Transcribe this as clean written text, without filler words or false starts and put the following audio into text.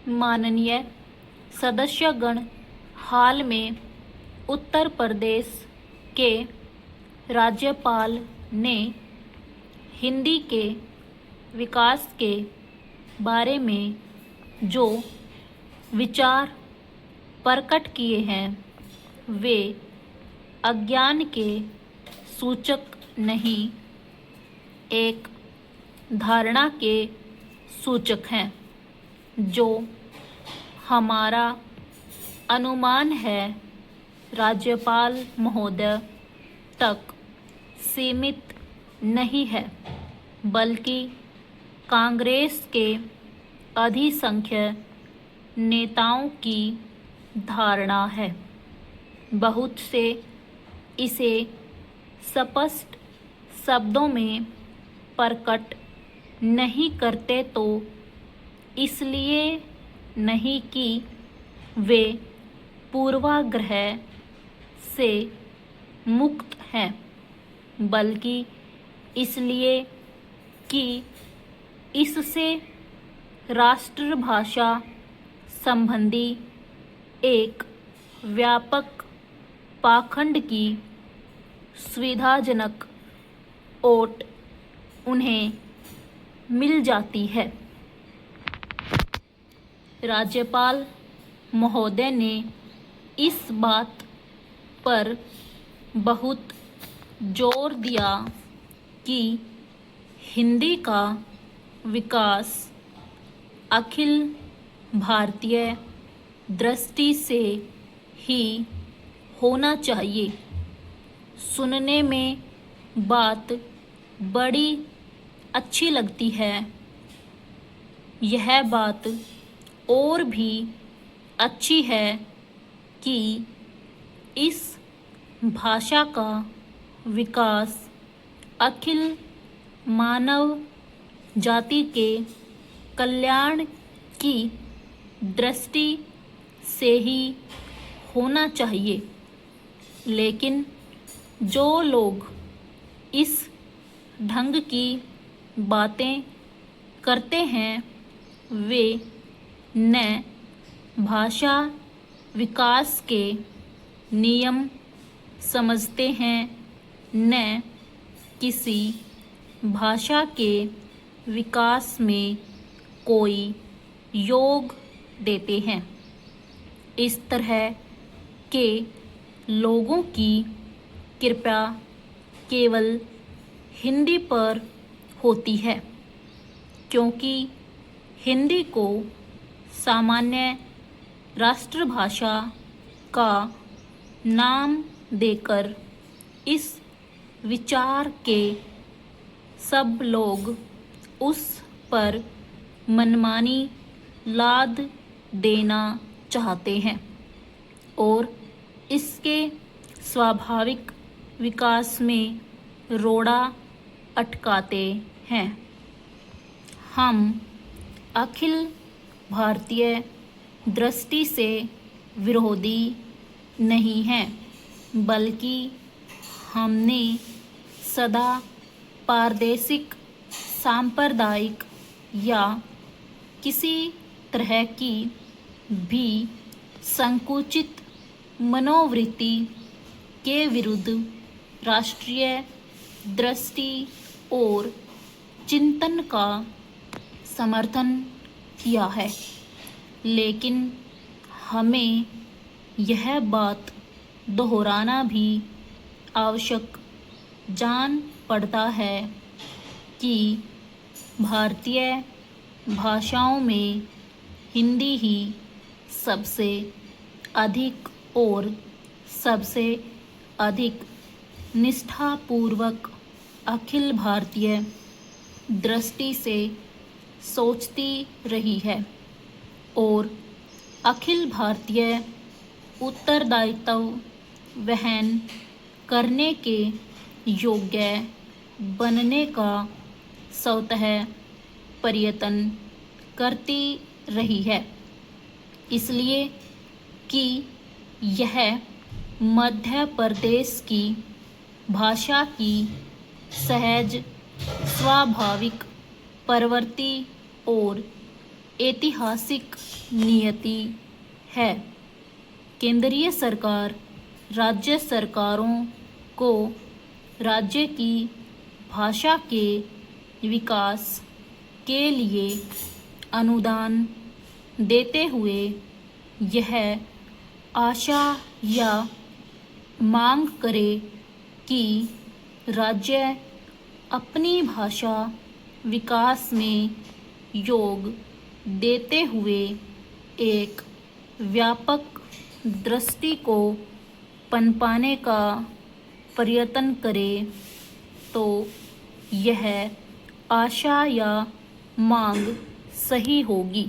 माननीय सदस्यगण, हाल में उत्तर प्रदेश के राज्यपाल ने हिंदी के विकास के बारे में जो विचार प्रकट किए हैं वे अज्ञान के सूचक नहीं, एक धारणा के सूचक हैं। जो हमारा अनुमान है राज्यपाल महोदय तक सीमित नहीं है, बल्कि कांग्रेस के अधिसंख्यक नेताओं की धारणा है। बहुत से इसे स्पष्ट शब्दों में प्रकट नहीं करते, तो इसलिए नहीं कि वे पूर्वाग्रह से मुक्त हैं, बल्कि इसलिए कि इससे राष्ट्रभाषा संबंधी एक व्यापक पाखंड की सुविधाजनक ओट उन्हें मिल जाती है। राज्यपाल महोदय ने इस बात पर बहुत जोर दिया कि हिंदी का विकास अखिल भारतीय दृष्टि से ही होना चाहिए। सुनने में बात बड़ी अच्छी लगती है। यह बात और भी अच्छी है कि इस भाषा का विकास अखिल मानव जाति के कल्याण की दृष्टि से ही होना चाहिए। लेकिन जो लोग इस ढंग की बातें करते हैं वे न भाषा विकास के नियम समझते हैं, न किसी भाषा के विकास में कोई योग देते हैं। इस तरह के लोगों की कृपा केवल हिंदी पर होती है, क्योंकि हिंदी को सामान्य राष्ट्रभाषा का नाम देकर इस विचार के सब लोग उस पर मनमानी लाद देना चाहते हैं और इसके स्वाभाविक विकास में रोड़ा अटकाते हैं। हम अखिल भारतीय दृष्टि से विरोधी नहीं हैं, बल्कि हमने सदा प्रादेशिक, सांप्रदायिक या किसी तरह की भी संकुचित मनोवृत्ति के विरुद्ध राष्ट्रीय दृष्टि और चिंतन का समर्थन किया है। लेकिन हमें यह बात दोहराना भी आवश्यक जान पड़ता है कि भारतीय भाषाओं में हिंदी ही सबसे अधिक और सबसे अधिक निष्ठापूर्वक अखिल भारतीय दृष्टि से सोचती रही है और अखिल भारतीय उत्तरदायित्व वहन करने के योग्य बनने का स्वतः प्रयत्न करती रही है, इसलिए कि यह मध्य प्रदेश की भाषा की सहज स्वाभाविक प्रवृत्ति और ऐतिहासिक नियति है। केंद्रीय सरकार राज्य सरकारों को राज्य की भाषा के विकास के लिए अनुदान देते हुए यह आशा या मांग करे कि राज्य अपनी भाषा विकास में योग देते हुए एक व्यापक दृष्टि को पनपाने का प्रयत्न करे, तो यह आशा या मांग सही होगी।